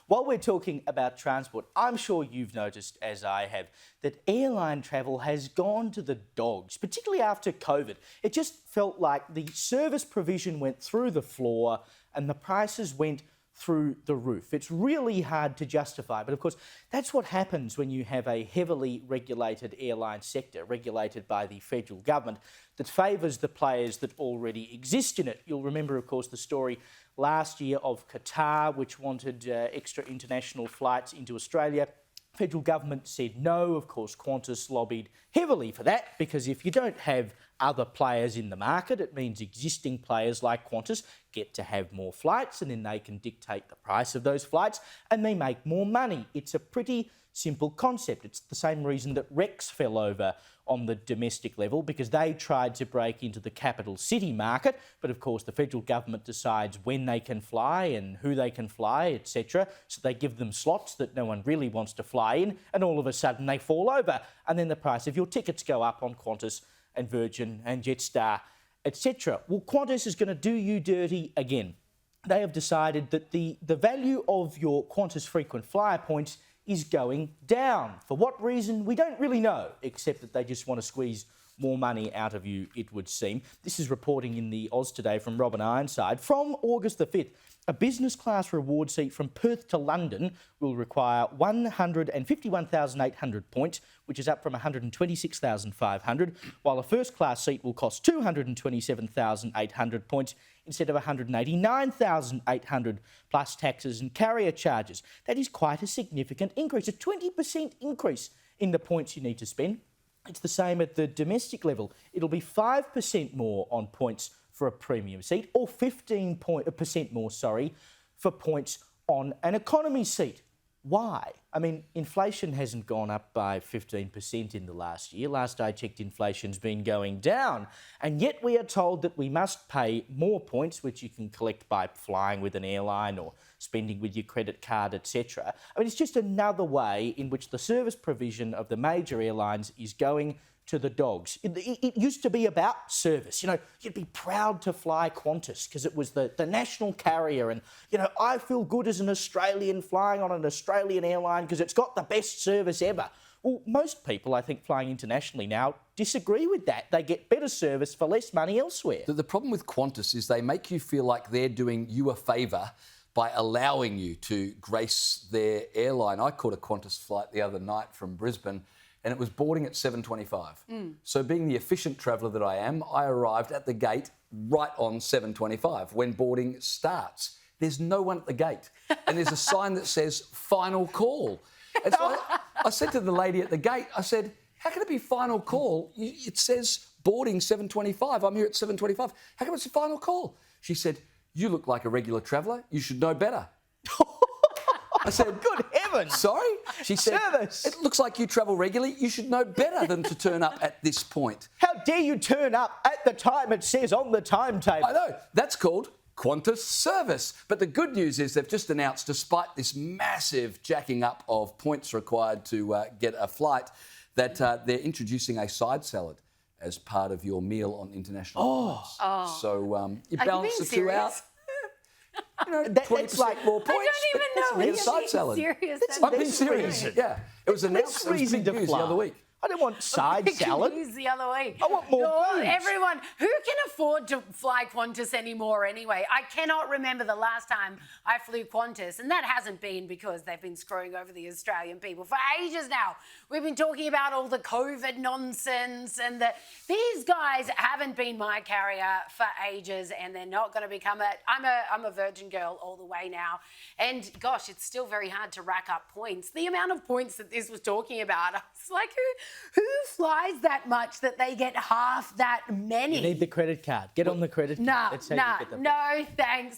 While we're talking about transport, I'm sure you've noticed, as I have, that airline travel has gone to the dogs, particularly after COVID. It just felt like the service provision went through the floor and the prices went through the roof. It's really hard to justify, but of course, that's what happens when you have a heavily regulated airline sector, regulated by the federal government, that favours the players that already exist in it. You'll remember, of course, the story last year of Qatar, which wanted extra international flights into Australia. Federal government said no. Of course, Qantas lobbied heavily for that, because if you don't have other players in the market, it means existing players like Qantas get to have more flights, and then they can dictate the price of those flights and they make more money. It's a pretty simple concept. It's the same reason that Rex fell over on the domestic level, because they tried to break into the capital city market, but of course the federal government decides when they can fly and who they can fly, etc. So they give them slots that no one really wants to fly in, and all of a sudden they fall over, and then the price of your tickets go up on Qantas and Virgin and Jetstar, etc. Well, Qantas is going to do you dirty again. They have decided that the value of your Qantas Frequent Flyer points is going down. For what reason, we don't really know, except that they just want to squeeze more money out of you, it would seem. This is reporting in the Oz Today from Robin Ironside. From August the 5th, a business class reward seat from Perth to London will require 151,800 points, which is up from 126,500, while a first class seat will cost 227,800 points instead of 189,800, plus taxes and carrier charges. That is quite a significant increase, a 20% increase in the points you need to spend. It's the same at the domestic level. It'll be 5% more on points for a premium seat, or 15% more, for points on an economy seat. Why? I mean, inflation hasn't gone up by 15% in the last year. Last I checked, inflation's been going down. And yet we are told that we must pay more points, which you can collect by flying with an airline or spending with your credit card, etc. I mean, it's just another way in which the service provision of the major airlines is going to the dogs. It used to be about service. You know, you'd be proud to fly Qantas because it was the national carrier, and, you know, I feel good as an Australian flying on an Australian airline because it's got the best service ever. Well, most people, I think, flying internationally now disagree with that. They get better service for less money elsewhere. The problem with Qantas is they make you feel like they're doing you a favour by allowing you to grace their airline. I caught a Qantas flight the other night from Brisbane, and it was boarding at 7:25. So being the efficient traveller that I am, I arrived at the gate right on 7:25 when boarding starts. There's no one at the gate, and there's a sign that says final call. And so I said to the lady at the gate, I said, how can it be final call? It says boarding 7:25. I'm here at 7:25. How come it's a final call? She said, you look like a regular traveller. You should know better. I said, good heavens. Sorry? She said, service. It looks like you travel regularly. You should know better than to turn up at this point. How dare you turn up at the time it says on the timetable? I know. That's called Qantas service. But the good news is they've just announced, despite this massive jacking up of points required to get a flight, that they're introducing a side salad as part of your meal on international flights. So you balance the two out. You know, 20% more points. I don't even know. Get a side salad. Serious. I'm being serious. Yeah. It was announced as big news the other week. I don't want side salad. The other week. I want more booze. Everyone, who can afford to fly Qantas anymore anyway? I cannot remember the last time I flew Qantas, and that hasn't been because they've been screwing over the Australian people for ages now. We've been talking about all the COVID nonsense, and these guys haven't been my carrier for ages, and they're not going to become it. I'm a Virgin girl all the way now, and gosh, it's still very hard to rack up points. The amount of points that this was talking about, I was like, who flies that much that they get half that many? You need the credit card. Get on the credit card. No, thanks.